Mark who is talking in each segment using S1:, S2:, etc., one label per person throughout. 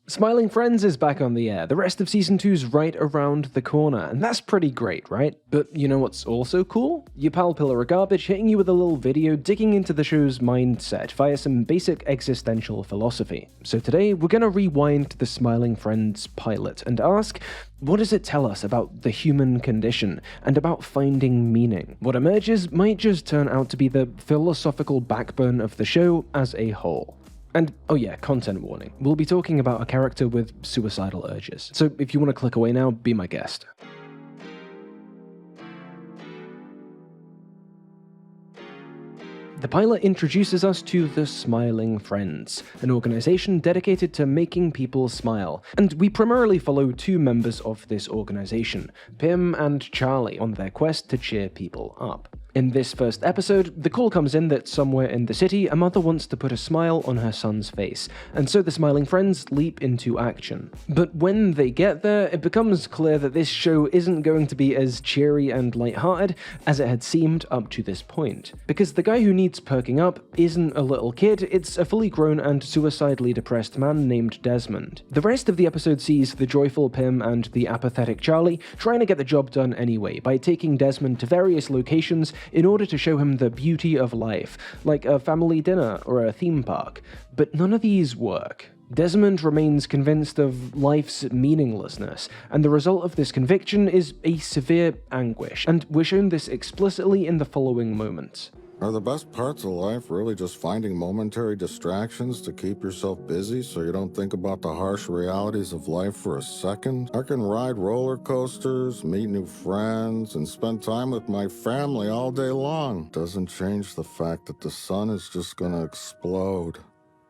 S1: Smiling Friends is back on the air. The rest of Season 2's right around the corner, and that's pretty great, right? But you know what's also cool? Your pal Pillar of Garbage hitting you with a little video digging into the show's mindset via some basic existential philosophy. So today, we're gonna rewind to the Smiling Friends pilot and ask, what does it tell us about the human condition and about finding meaning? What emerges might just turn out to be the philosophical backbone of the show as a whole. And, oh yeah, content warning. We'll be talking about a character with suicidal urges. So if you want to click away now, be my guest. The pilot introduces us to the Smiling Friends, an organization dedicated to making people smile, and we primarily follow two members of this organization, Pim and Charlie, on their quest to cheer people up. In this first episode, the call comes in that somewhere in the city, a mother wants to put a smile on her son's face, and so the Smiling Friends leap into action. But when they get there, it becomes clear that this show isn't going to be as cheery and lighthearted as it had seemed up to this point. Because the guy who needs perking up isn't a little kid, it's a fully grown and suicidally depressed man named Desmond. The rest of the episode sees the joyful Pim and the apathetic Charlie trying to get the job done anyway by taking Desmond to various locations in order to show him the beauty of life, like a family dinner or a theme park. But none of these work. Desmond remains convinced of life's meaninglessness, and the result of this conviction is a severe anguish, and we're shown this explicitly in the following moments.
S2: Are the best parts of life really just finding momentary distractions to keep yourself busy so you don't think about the harsh realities of life for a second? I can ride roller coasters, meet new friends, and spend time with my family all day long. Doesn't change the fact that the sun is just gonna explode.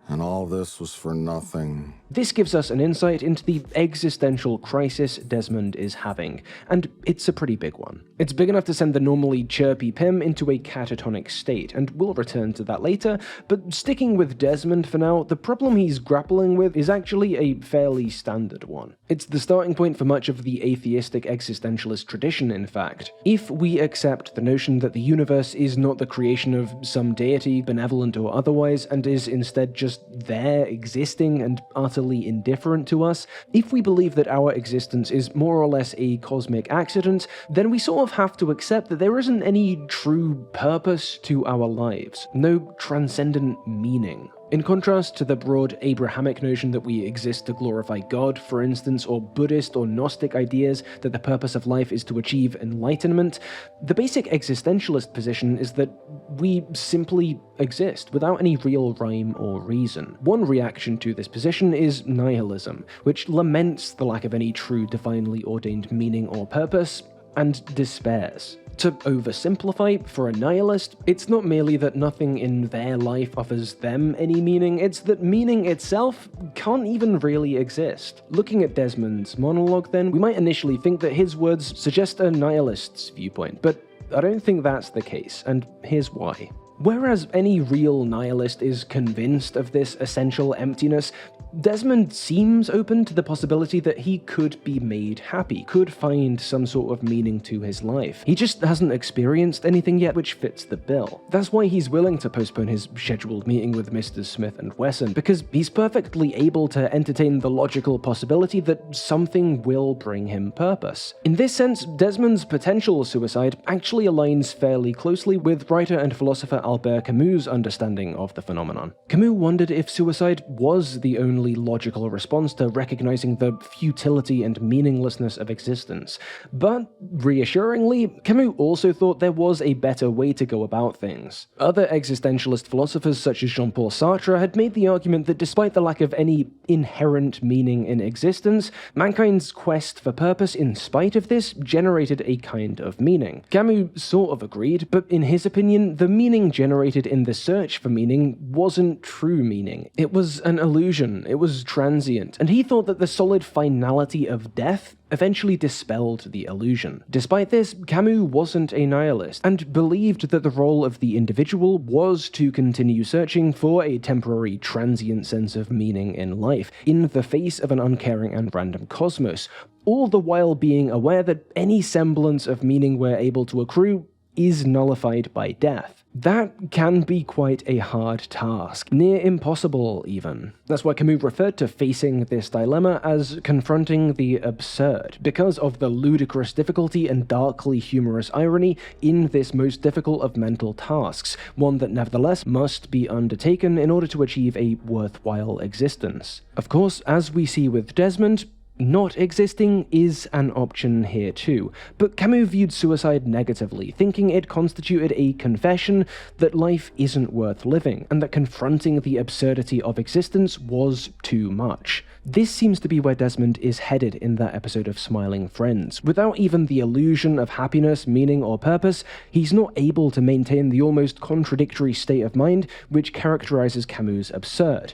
S2: And all this was for nothing.
S1: This gives us an insight into the existential crisis Desmond is having, and it's a pretty big one. It's big enough to send the normally chirpy Pim into a catatonic state, and we'll return to that later, but sticking with Desmond for now, the problem he's grappling with is actually a fairly standard one. It's the starting point for much of the atheistic existentialist tradition, in fact. If we accept the notion that the universe is not the creation of some deity, benevolent or otherwise, and is instead just there, existing, and utterly indifferent to us, if we believe that our existence is more or less a cosmic accident, then we sort of have to accept that there isn't any true purpose to our lives, no transcendent meaning. In contrast to the broad Abrahamic notion that we exist to glorify God, for instance, or Buddhist or Gnostic ideas that the purpose of life is to achieve enlightenment, the basic existentialist position is that we simply exist without any real rhyme or reason. One reaction to this position is nihilism, which laments the lack of any true divinely ordained meaning or purpose, and despairs. To oversimplify, for a nihilist, it's not merely that nothing in their life offers them any meaning, it's that meaning itself can't even really exist. Looking at Desmond's monologue then, we might initially think that his words suggest a nihilist's viewpoint, but I don't think that's the case, and here's why. Whereas any real nihilist is convinced of this essential emptiness, Desmond seems open to the possibility that he could be made happy, could find some sort of meaning to his life. He just hasn't experienced anything yet which fits the bill. That's why he's willing to postpone his scheduled meeting with Mr. Smith and Wesson, because he's perfectly able to entertain the logical possibility that something will bring him purpose. In this sense, Desmond's potential suicide actually aligns fairly closely with writer and philosopher Albert Camus' understanding of the phenomenon. Camus wondered if suicide was the only logical response to recognizing the futility and meaninglessness of existence. But, reassuringly, Camus also thought there was a better way to go about things. Other existentialist philosophers such as Jean-Paul Sartre had made the argument that despite the lack of any inherent meaning in existence, mankind's quest for purpose in spite of this generated a kind of meaning. Camus sort of agreed, but in his opinion, the meaning generated in the search for meaning wasn't true meaning. It was an illusion. It was transient, and he thought that the solid finality of death eventually dispelled the illusion. Despite this, Camus wasn't a nihilist, and believed that the role of the individual was to continue searching for a temporary, transient sense of meaning in life, in the face of an uncaring and random cosmos, all the while being aware that any semblance of meaning we're able to accrue is nullified by death. That can be quite a hard task, near impossible even. That's why Camus referred to facing this dilemma as confronting the absurd, because of the ludicrous difficulty and darkly humorous irony in this most difficult of mental tasks, one that nevertheless must be undertaken in order to achieve a worthwhile existence. Of course, as we see with Desmond, not existing is an option here too, but Camus viewed suicide negatively, thinking it constituted a confession that life isn't worth living, and that confronting the absurdity of existence was too much. This seems to be where Desmond is headed in that episode of Smiling Friends. Without even the illusion of happiness, meaning, or purpose, he's not able to maintain the almost contradictory state of mind which characterizes Camus' absurd.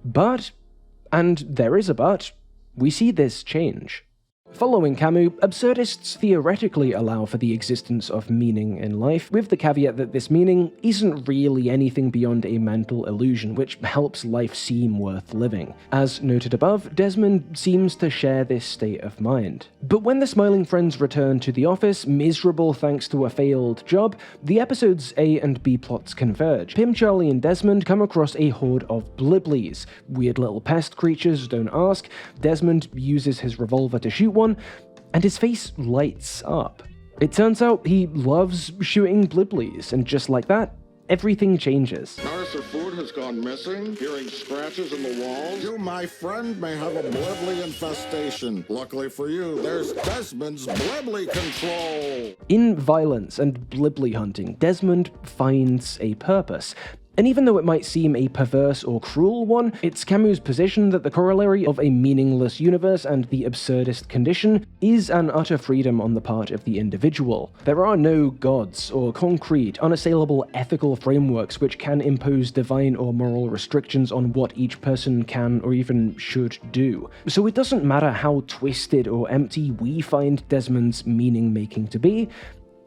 S1: But, and there is a but, we see this change. Following Camus, absurdists theoretically allow for the existence of meaning in life, with the caveat that this meaning isn't really anything beyond a mental illusion which helps life seem worth living. As noted above, Desmond seems to share this state of mind. But when the Smiling Friends return to the office, miserable thanks to a failed job, the episode's A and B plots converge. Pym, Charlie, and Desmond come across a horde of bliblies, weird little pest creatures, don't ask. Desmond uses his revolver to shoot one, and his face lights up. It turns out he loves shooting bliblies, and just like that, everything changes.
S2: Notice your food has gone missing? Hearing scratches in the walls? You, my friend, may have a blibly infestation. Luckily for you, there's Desmond's blibly control.
S1: In violence and blibly hunting, Desmond finds a purpose. And even though it might seem a perverse or cruel one, it's Camus' position that the corollary of a meaningless universe and the absurdist condition is an utter freedom on the part of the individual. There are no gods or concrete, unassailable ethical frameworks which can impose divine or moral restrictions on what each person can or even should do. So it doesn't matter how twisted or empty we find Desmond's meaning-making to be,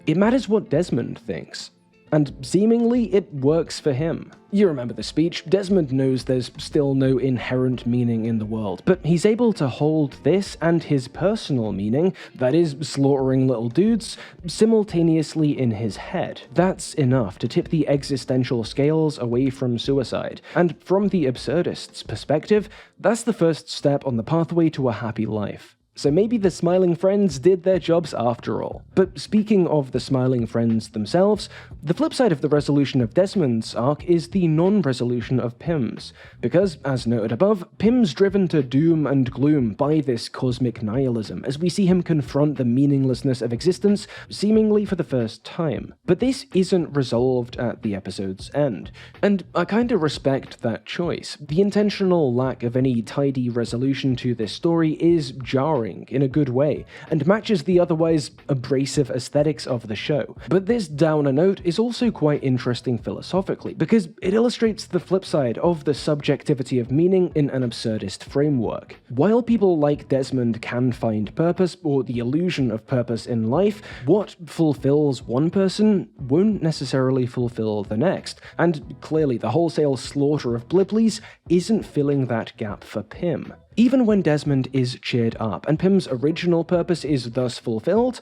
S1: it matters what Desmond thinks. And seemingly, it works for him. You remember the speech, Desmond knows there's still no inherent meaning in the world, but he's able to hold this and his personal meaning, that is, slaughtering little dudes, simultaneously in his head. That's enough to tip the existential scales away from suicide, and from the absurdist's perspective, that's the first step on the pathway to a happy life. So maybe the Smiling Friends did their jobs after all. But speaking of the Smiling Friends themselves, the flip side of the resolution of Desmond's arc is the non-resolution of Pym's. Because, as noted above, Pym's driven to doom and gloom by this cosmic nihilism, as we see him confront the meaninglessness of existence, seemingly for the first time. But this isn't resolved at the episode's end. And I kinda respect that choice. The intentional lack of any tidy resolution to this story is jarring in a good way, and matches the otherwise abrasive aesthetics of the show. But this downer note is also quite interesting philosophically, because it illustrates the flip side of the subjectivity of meaning in an absurdist framework. While people like Desmond can find purpose, or the illusion of purpose in life, what fulfills one person won't necessarily fulfill the next, and clearly the wholesale slaughter of bliblies isn't filling that gap for Pym. Even when Desmond is cheered up, and Pym's original purpose is thus fulfilled,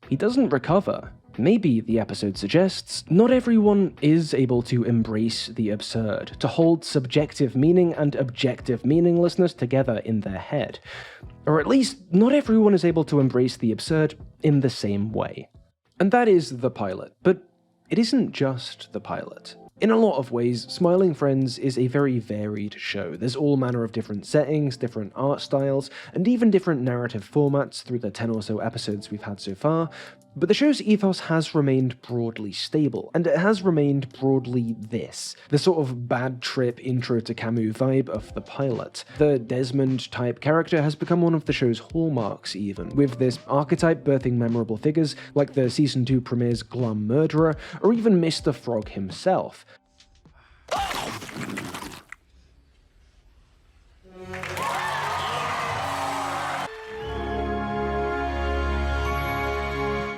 S1: he doesn't recover. Maybe, the episode suggests, not everyone is able to embrace the absurd, to hold subjective meaning and objective meaninglessness together in their head. Or at least, not everyone is able to embrace the absurd in the same way. And that is the pilot, but it isn't just the pilot. In a lot of ways, Smiling Friends is a very varied show. There's all manner of different settings, different art styles, and even different narrative formats through the 10 or so episodes we've had so far, but the show's ethos has remained broadly stable, and it has remained broadly this, the sort of bad trip intro to Camus vibe of the pilot. The Desmond-type character has become one of the show's hallmarks even, with this archetype birthing memorable figures like the Season 2 premiere's glum murderer, or even Mr. Frog himself.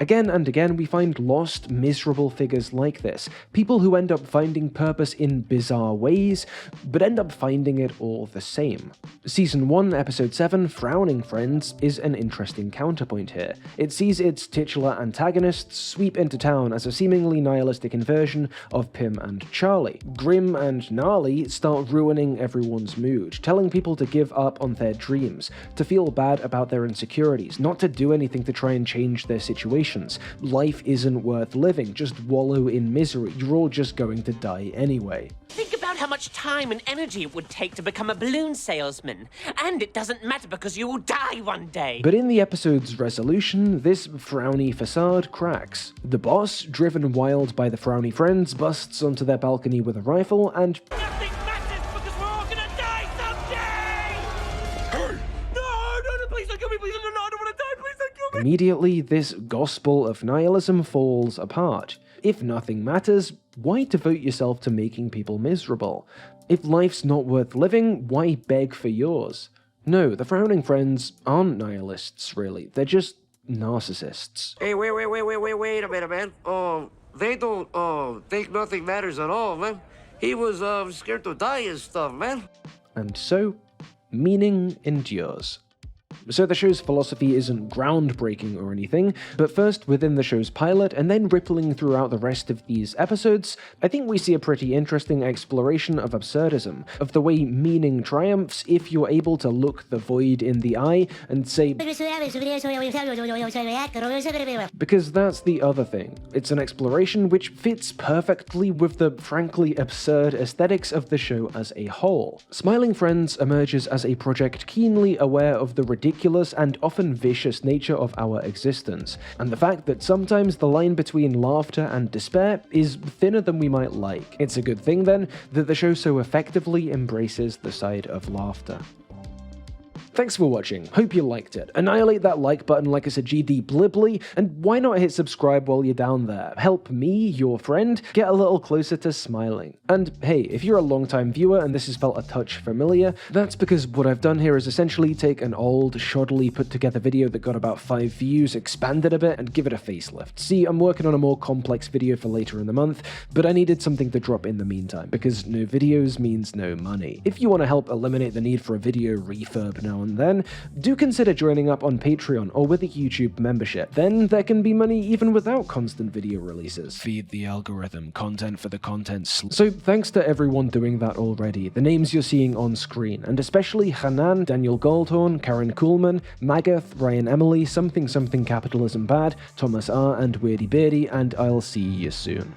S1: Again and again, we find lost, miserable figures like this, people who end up finding purpose in bizarre ways, but end up finding it all the same. Season 1, Episode 7, Frowning Friends, is an interesting counterpoint here. It sees its titular antagonists sweep into town as a seemingly nihilistic inversion of Pim and Charlie. Grim and gnarly start ruining everyone's mood, telling people to give up on their dreams, to feel bad about their insecurities, not to do anything to try and change their situations. Life isn't worth living, just wallow in misery, you're all just going to die anyway.
S3: Think about how much time and energy it would take to become a balloon salesman. And it doesn't matter because you will die one day.
S1: But in the episode's resolution, this frowny facade cracks. The boss, driven wild by the frowny friends, busts onto their balcony with a rifle and
S3: Nothing matters because we're all gonna die someday! Hey! No, please don't kill me, please don't, no, I don't wanna die, please don't kill me!
S1: immediately this gospel of nihilism falls apart. If nothing matters, why devote yourself to making people miserable? If life's not worth living, why beg for yours? No, the Frowning Friends aren't nihilists, really. They're just narcissists.
S4: Hey, wait a minute, man. They don't, think nothing matters at all, man. He was, scared to die and stuff, man.
S1: And so, meaning endures. So the show's philosophy isn't groundbreaking or anything, but first within the show's pilot and then rippling throughout the rest of these episodes, I think we see a pretty interesting exploration of absurdism, of the way meaning triumphs if you're able to look the void in the eye and say, because that's the other thing. It's an exploration which fits perfectly with the frankly absurd aesthetics of the show as a whole. Smiling Friends emerges as a project keenly aware of the ridiculous and often vicious nature of our existence, and the fact that sometimes the line between laughter and despair is thinner than we might like. It's a good thing, then, that the show so effectively embraces the side of laughter. Thanks for watching, hope you liked it. Annihilate that like button like it's a GD Blibly, and why not hit subscribe while you're down there? Help me, your friend, get a little closer to smiling. And hey, if you're a long-time viewer and this has felt a touch familiar, that's because what I've done here is essentially take an old, shoddily put together video that got about 5 views, expand it a bit, and give it a facelift. See, I'm working on a more complex video for later in the month, but I needed something to drop in the meantime, because no videos means no money. If you want to help eliminate the need for a video refurb now and then, do consider joining up on Patreon or with a YouTube membership. Then there can be money even without constant video releases. Feed the algorithm, content for the content. So thanks to everyone doing that already, the names you're seeing on screen, and especially Hanan, Daniel Goldhorn, Karen Kuhlman, Magath, Ryan Emily, Something Capitalism Bad, Thomas R, and Weirdy Beardy, and I'll see you soon.